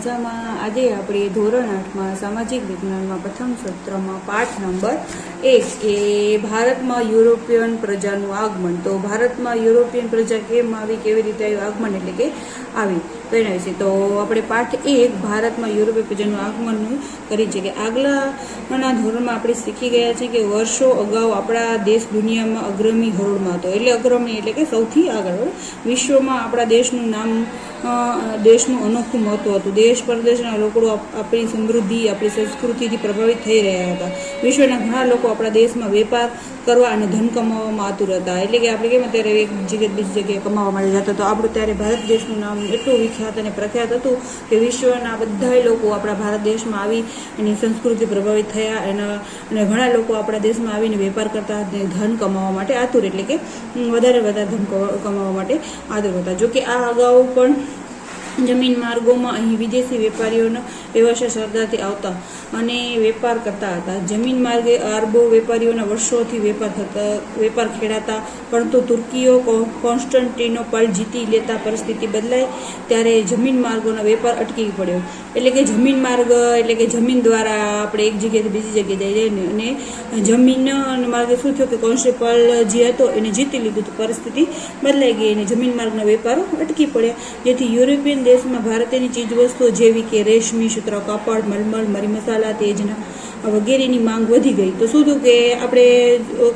મજામાં. આજે આપણે ધોરણ 8માં સામાજિક વિજ્ઞાનમાં પ્રથમ સત્રમાં પાઠ નંબર 1 એ ભારતમાં યુરોપિયન પ્રજાનું આગમન. તો ભારતમાં યુરોપિયન પ્રજા કેમ આવી, કેવી રીતે આવ્યું આગમન, એટલે કે આવી તો એના વિશે તો આપણે પાઠ 1 ભારતમાં યુરોપિયન પ્રજાનું આગમનનું કરી છે કે આગલાના ધોરણમાં આપણે શીખી ગયા છીએ કે વર્ષો અગાઉ આપણા દેશ દુનિયામાં અગ્રણી હરોળમાં હતો. એટલે અગ્રણી એટલે કે સૌથી આગળ વિશ્વમાં આપણા દેશનું નામ, દેશનું અનોખું મહત્વ હતું. દેશ પરદેશના લોકો આપણી સમૃદ્ધિ, આપણી સંસ્કૃતિથી પ્રભાવિત થઈ રહ્યા હતા. વિશ્વના ઘણા લોકો આપણા દેશમાં વેપાર કરવા અને ધન કમાવામાં આતુર હતા. એટલે કે આપણે કેમ અત્યારે એક જગ્યાએ બીજી જગ્યાએ કમાવા માટે જતા, તો આપણું ત્યારે ભારત દેશનું નામ એટલું વિખ્યાત અને પ્રખ્યાત હતું કે વિશ્વના બધા લોકો આપણા ભારત દેશમાં આવી એની સંસ્કૃતિ પ્રભાવિત થયા અને ઘણા લોકો આપણા દેશમાં આવીને વેપાર કરતા ધન કમાવા માટે આતુર, એટલે કે વધારે ધન કમાવા માટે આતુર હતા. જોકે આ અગાઉ પણ જમીન માર્ગોમાં અહીં વિદેશી વેપારીઓનો વ્યવસાય સરદારથી આવતા અને વેપાર કરતા હતા. જમીન માર્ગે અરબો વેપારીઓના વર્ષોથી વેપાર ખેડાતા, પરંતુ તુર્કીઓ કોન્સ્ટન્ટિનોપલ જીતી લેતા પરિસ્થિતિ બદલાઈ ત્યારે જમીન માર્ગોનો વેપાર અટકી પડ્યો. એટલે કે જમીન માર્ગ એટલે કે જમીન દ્વારા આપણે એક જગ્યાએથી બીજી જગ્યાએ જઈએ અને જમીન માર્ગે શું થયું કે કોન્સ્ટેપલ જે હતો એને જીતી લીધું, તો પરિસ્થિતિ બદલાઈ ગઈ અને જમીન માર્ગના વેપારો અટકી પડ્યા. જેથી યુરોપિયન દેશમાં ભારતીયની ચીજવસ્તુઓ જેવી કે રેશમી, સુતરાઉ કાપડ, મલમલ, મરી મસાલા, તેજના વગેરેની માંગ વધી ગઈ. તો શું થયું કે આપણે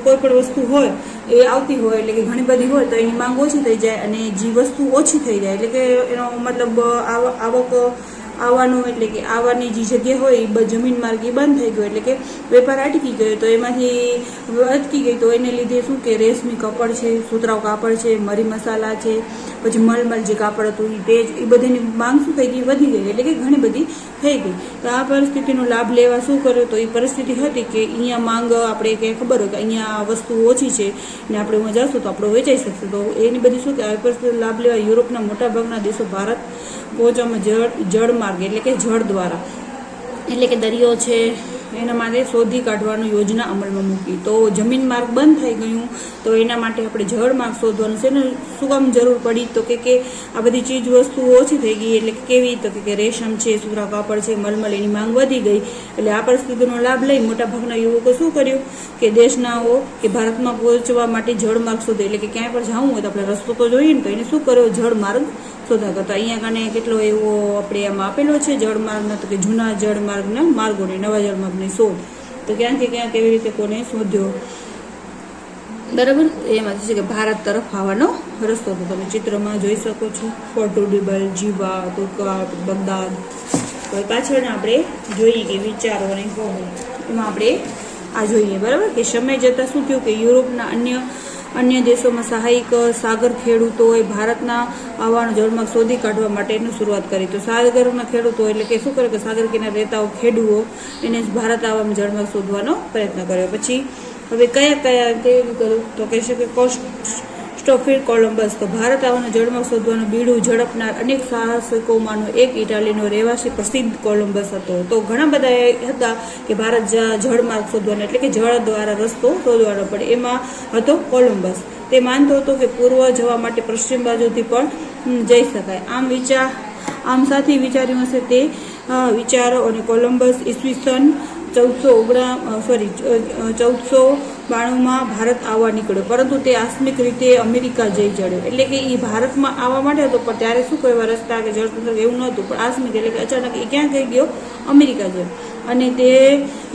કોઈ પણ વસ્તુ હોય એ આવતી હોય, એટલે કે ઘણી બધી હોય તો એની માંગ ઓછી થઈ જાય અને જે વસ્તુ ઓછી થઈ જાય, એટલે કે એનો મતલબ આવક આવવાનું, એટલે કે આવવાની જે જગ્યા હોય એ જમીન માર્ગ એ બંધ થઈ ગયો, એટલે કે વેપાર અટકી ગયો. તો એમાંથી અટકી ગઈ તો એને લીધે શું કે રેશમી કાપડ છે, સુતરાઉ કાપડ છે, મરી મસાલા છે, પછી મલમલ જે કાપડ હતું એ બધાની માંગ શું થઈ ગઈ, વધી ગઈ, એટલે કે ઘણી બધી થઈ ગઈ. તો આ પરિસ્થિતિનો લાભ લેવા શું કર્યો, તો એ પરિસ્થિતિ હતી કે અહીંયા માંગ આપણે ક્યાંય ખબર હોય કે અહીંયા વસ્તુ ઓછી છે ને આપણે એમાં જશું તો આપણે વેચાઈ શકશું. તો એની બધી શું કે આ પરિસ્થિતિનો લાભ લેવા યુરોપના મોટાભાગના દેશો ભારત પહોંચવામાં જળ માર્ગ એટલે કે જળ દ્વારા, એટલે કે દરિયો છે એના માટે શોધી કાઢવાની યોજના અમલમાં મૂકી. તો જમીન માર્ગ બંધ થઈ ગયું, તો એના માટે આપણે જળ માર્ગ શોધવાનું છે ને શું કામ જરૂર પડી, તો કે આ બધી ચીજ વસ્તુઓ ઓછી થઈ ગઈ, એટલે કેવી, તો કે રેશમ છે, સુતરાઉ કાપડ છે, મલમલ, એની માંગ વધી ગઈ. એટલે આ પરિસ્થિતિનો લાભ લઈ મોટાભાગના યુવકો શું કર્યું કે દેશનાઓ કે ભારતમાં પહોંચવા માટે જળ માર્ગ શોધ્યો. એટલે કે ક્યાંય પણ જવું હોય તો આપણે રસ્તો તો જોઈએ ને, તો એને શું કર્યો, જળ માર્ગ શોધા કરતા. અહીંયા કાને કેટલો એવો આપણે આમાં આપેલો છે જળમાર્ગના, તો કે જૂના જળમાર્ગના માર્ગોને નવા જળમાર્ગની શોધ, તો ક્યાંથી ક્યાં કેવી રીતે કોને શોધ્યો, બરાબર. એમાંથી છે કે ભારત તરફ આવવાનો રસ્તો તો તમે ચિત્રમાં જોઈ શકો છો. પોર્ટુગલ, જીવા, તુર્કા, બગદાદ. તો પાછળ આપણે જોઈએ કે વિચારો અને એમાં આપણે આ જોઈએ, બરાબર. કે સમય જતાં શું થયું કે યુરોપના અન્ય દેશોમાં સહાયક સાગર ખેડૂતોએ ભારતના આવવાનો જળમાર્ગ શોધી કાઢવા માટેની શરૂઆત કરી. તો સાગરના ખેડૂતો એટલે કે શું કરે કે સાગર કિનારે રહેતા ખેડૂતો એને ભારત આવવામાં જળમાર્ગ શોધવાનો પ્રયત્ન કર્યો. પછી હવે કયા કેવી કર્યું, તો કહેશે કે ક્રિસ્ટોફર કોલંબસ. તો ભારત આવવાનો જળમાર્ગ શોધવાનું બીડું ઝડપનાર અનેક સાહસિકોમાંનો એક ઇટાલીનો રહેવાસી પ્રસિદ્ધ કોલંબસ હતો. તો ઘણા બધા હતા કે ભારત જળમાર્ગ શોધવાનો એટલે કે જળ દ્વારા રસ્તો શોધવાનો પડે, એમાં હતો કોલંબસ. તે માનતો હતો કે પૂર્વ જવા માટે પશ્ચિમ બાજુથી પણ જઈ શકાય. આમ સાથે વિચાર્યું હશે તે વિચારો અને કોલંબસ ઈસવીસન 1492માં ભારત આવવા નીકળ્યો, પરંતુ તે આકસ્મિક રીતે અમેરિકા જઈ ચડ્યો. એટલે કે એ ભારતમાં આવવા માટે હતો, પણ ત્યારે શું કહેવા રસ્તા કે જળતંત્ર એવું નહોતું, પણ આકસ્મિક એટલે કે અચાનક એ ક્યાં ગઈ ગયો, અમેરિકા ગયો. અને તે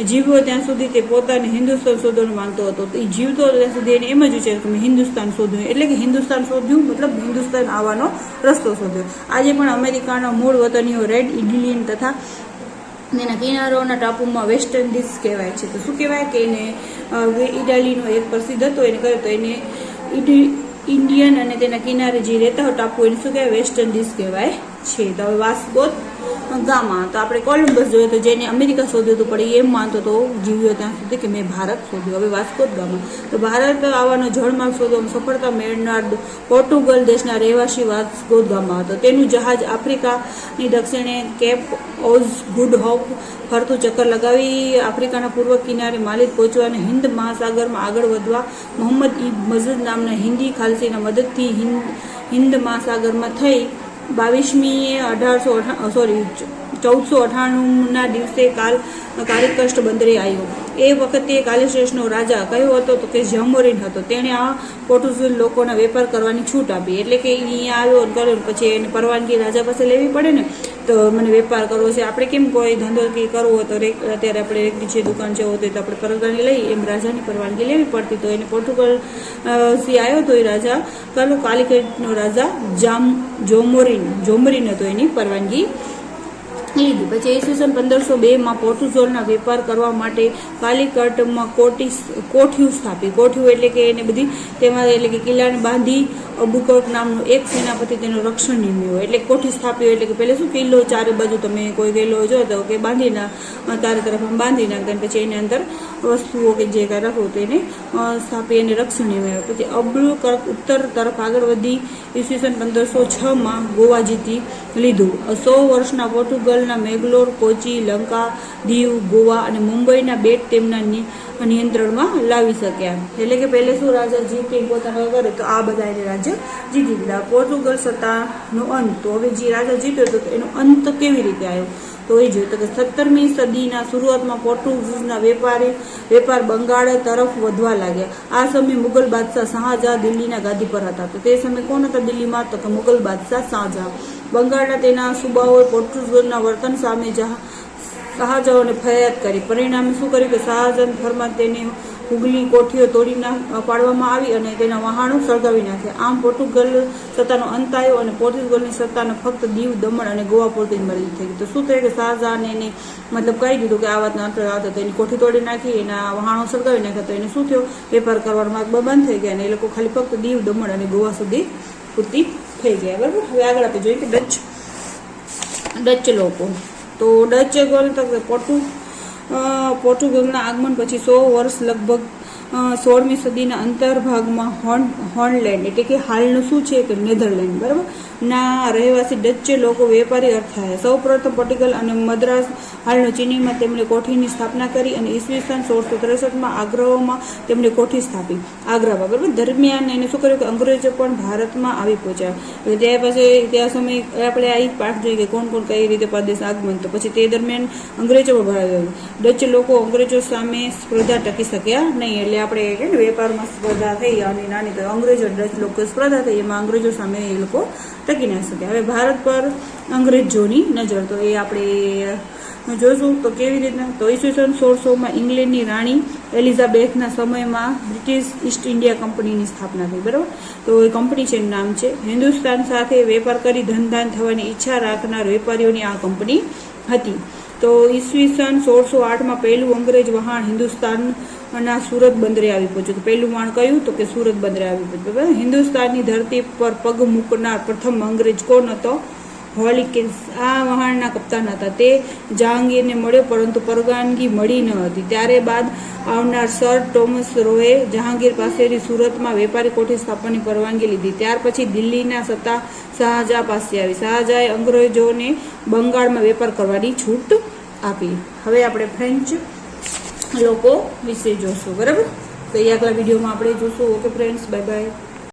જીવ્યો ત્યાં સુધી તે પોતાને હિન્દુસ્તાન શોધવાનું માનતો હતો. એ જીવતો ત્યાં સુધી એને એમ જ વિચાર્યું કે મેં હિન્દુસ્તાન શોધ્યું, એટલે કે હિન્દુસ્તાન શોધ્યું મતલબ હિન્દુસ્તાન આવવાનો રસ્તો શોધ્યો. આજે પણ અમેરિકાના મૂળ વતનીઓ રેડ ઇન્ડિયન તથા તેના કિનારોના ટાપુમાં વેસ્ટ ઇન્ડિઝ કહેવાય છે. તો શું કહેવાય કે એને ઇટાલીનો એક પ્રસિદ્ધ હતો, એને કહ્યું તો એને ઇન્ડિયન અને તેના કિનારે જે રહેતા હોય ટાપુ એને શું કહેવાય, વેસ્ટ ઇન્ડિઝ કહેવાય છે. તો હવે વાસ્કો ગામા, તો આપણે કોલંબસ જોયું તો જેને અમેરિકા શોધ્યું હતું, પણ એમ માનતો હતો જીવ્યો ત્યાં સુધી કે મેં ભારત શોધ્યું. હવે વાસ્કો ગામા, તો ભારત આવવાનો જળમાર્ગ શોધવામાં સફળતા મેળવનાર પોર્ટુગલ દેશના રહેવાસી વાસ્કો ગામા હતો. તેનું જહાજ આફ્રિકાની દક્ષિણે કેપ ઓઝ ગુડ હોપ ફરતું ચક્કર લગાવી આફ્રિકાના પૂર્વ કિનારે માલિક પહોંચવા અને હિન્દ મહાસાગરમાં આગળ વધવા મોહમ્મદ ઇબ્ન મઝદ નામના હિન્દી ખાલસીના મદદથી હિન્દ મહાસાગરમાં થઈ 22મી 1800 1498ના દિવસે કાલિકસ્ટ બંદરે આવ્યો. એ વખતે કાલિકસ્ટનો રાજા કયો હતો તો કે ઝમોરીન હતો. તેણે આ પોર્ટુગીઝ લોકોના વેપાર કરવાની છૂટ આપી. એટલે કે અહીંયા આવ્યો અને કર્યો, પછી એને પરવાનગી રાજા પાસે લેવી પડે ને, તો મને વેપાર કરવો છે. આપણે કેમ કોઈ ધંધો કે કરવો હોય તો અત્યારે આપણે રેકડી છે, દુકાન છે હોતી તો આપણે પરવાનગી લઈ, એમ રાજાની પરવાનગી લેવી પડતી. તો એને પોર્ટુગલ થી આવ્યો તો એ રાજા કાલિકટનો રાજા જોમરીન હતો, એની પરવાનગી લીધી. પછી ઈસવીસન 1502માં પોર્ટુગલના વેપાર કરવા માટે કાલિકટમાં કોઠિયું સ્થાપી. કોઠિયું એટલે કે એને બધી તેમાં એટલે કે કિલ્લાને બાંધી અબુકક નામનો એક સેનાપતિ તેનું રક્ષણ નિમ્યો. એટલે કોઠી સ્થાપ્યો એટલે કે પહેલે શું કિલ્લો ચારે બાજુ તમે કોઈ કિલ્લો જો તો કે બાંધી ચારે તરફ આમ બાંધી નાખતા, પછી એની અંદર વસ્તુઓ કે જે કાંઈ રાખવું તેને સ્થાપી એને રક્ષણ નિમ્યો. પછી અબુકક ઉત્તર તરફ આગળ વધી ઈસવીસન 1506માં ગોવા જીતી લીધું. 100 વર્ષના પોર્ટુગલના મેંગલોર, કોચી, લંકા, દીવ, ગોવા અને મુંબઈના બેટ તેમના નિયંત્રણમાં લાવી શક્યા. એટલે કે પહેલે શું રાજા જીતી પોતાનો કરે તો આ બધા એને રાજ્ય જીતી દીધા. પોર્ટુગલ સત્તાનો અંત. તો હવે જે રાજા જીત્યો હતો એનો અંત કેવી રીતે આવ્યો તો એ જોયું તો કે 17મી સદીના શરૂઆતમાં પોર્ટુગીઝના વેપાર બંગાળ તરફ વધવા લાગ્યા. આ સમયે મુગલ બાદશાહ શાહજહાં દિલ્હીના ગાદી પર હતા. તો તે સમયે કોણ હતા દિલ્હીમાં તો કે મુગલ બાદશાહ શાહજહાં. બંગાળના તેના સુબાઓએ પોર્ટુગીઝના વર્તન સામે શાહજહાંને ફરિયાદ કરી. પરિણામે શું કર્યું કે શાહજહાં ફરમાન તેને હુગલી કોઠીઓ તોડી પાડવામાં આવી અને તેના વહાણો સળગાવી નાખ્યા. આમ પોર્ટુગલ સત્તાનો અંત આવ્યો અને પોર્ટુગલની સત્તાને ફક્ત દીવ, દમણ અને ગોવા પૂરતી મર્યાદિત થઈ ગઈ. તો શું થયું કે શાહજહાંને એને મતલબ કહી દીધું કે આ વાતનો અંત આવતો, તો એની કોઠી તોડી નાખી, એના વહાણો સળગાવી નાખ્યા. તો એને શું થયું, વેપાર કરવાનો માર્ગ બંધ થઈ ગયા અને એ લોકો ખાલી ફક્ત દીવ, દમણ અને ગોવા સુધી પૂરતી થઈ ગયા. બરાબર. હવે આગળ આપણે જોઈએ કે ડચ લોકો. તો ડચ પોર્ટુગલના આગમન પછી 100 વર્ષ લગભગ 16મી સદીના અંતર્ભાગમાં હોર્નલેન્ડ એટલે કે હાલનું શું છે કે નેધરલેન્ડ બરાબર ના રહેવાસી ડચ લોકો વેપારી અર્થાયા. સૌ પ્રથમ પોર્ટુગલ અને મદ્રાસ હાલનો ચીનીમાં તેમણે કોઠીની સ્થાપના કરી અને ઈસવીસન 1663માં આગ્રામાં તેમણે કોઠી સ્થાપી. આગ્રામાં બરાબર. દરમિયાન એને શું કર્યું કે અંગ્રેજો પણ ભારતમાં આવી પહોંચ્યા. ત્યાં પછી ત્યાં સમયે આપણે આ પાઠ જોઈએ કે કોણ કઈ રીતે પ્રદેશ આગમન. તો પછી તે દરમિયાન અંગ્રેજો ડચ લોકો અંગ્રેજો સામે સ્પર્ધા ટકી શક્યા નહીં. એટલે આપણે કે વેપારમાં સ્પર્ધા થઈ અને નાની તો અંગ્રેજો ડચ લોકો સ્પર્ધા થઈ, એમાં અંગ્રેજો સામે એ લોકો ટકી ના શક્યા. હવે ભારત પર અંગ્રેજોની નજર. તો એ આપણે જોશું તો કેવી રીતના. તો ઈસવીસન 1600માં ઇંગ્લેન્ડની રાણી એલિઝાબેથના સમયમાં બ્રિટિશ ઈસ્ટ ઇન્ડિયા કંપનીની સ્થાપના થઈ. બરાબર. તો એ કંપની છે નામ છે. હિન્દુસ્તાન સાથે વેપાર કરી ધનધાન થવાની ઈચ્છા રાખનાર વેપારીઓની આ કંપની હતી. તો ઈસવીસન 1608માં પહેલું અંગ્રેજ વહાણ હિન્દુસ્તાનના સુરત બંદરે આવી પહોંચ્યું. તો પહેલું વહાણ કયું તો કે સુરત બંદરે આવી પહોંચ્યું. બરાબર. હિન્દુસ્તાનની ધરતી પર પગ મૂકનાર પ્રથમ અંગ્રેજ કોણ હતો? હોલિકેન્સ આ વહાણના કપ્તાન હતા. તે જહાંગીરને મળ્યો પરંતુ પરવાનગી મળી ન હતી. ત્યારે બાદ આવનાર સર ટોમસ રોએ જહાંગીર પાસેથી સુરતમાં વેપારી કોઠી સ્થાપવાની પરવાનગી લીધી. ત્યાર પછી દિલ્હીના સત્તા શાહજહાં પાસે આવી. શાહજહાંએ અંગ્રેજોને બંગાળમાં વેપાર કરવાની છૂટ આપી. હવે આપણે ફ્રેન્ચ લોકો વિશે જોશું. બરાબર. તો એ આગલા વિડીયોમાં આપણે જોશું. Okay friends, bye bye.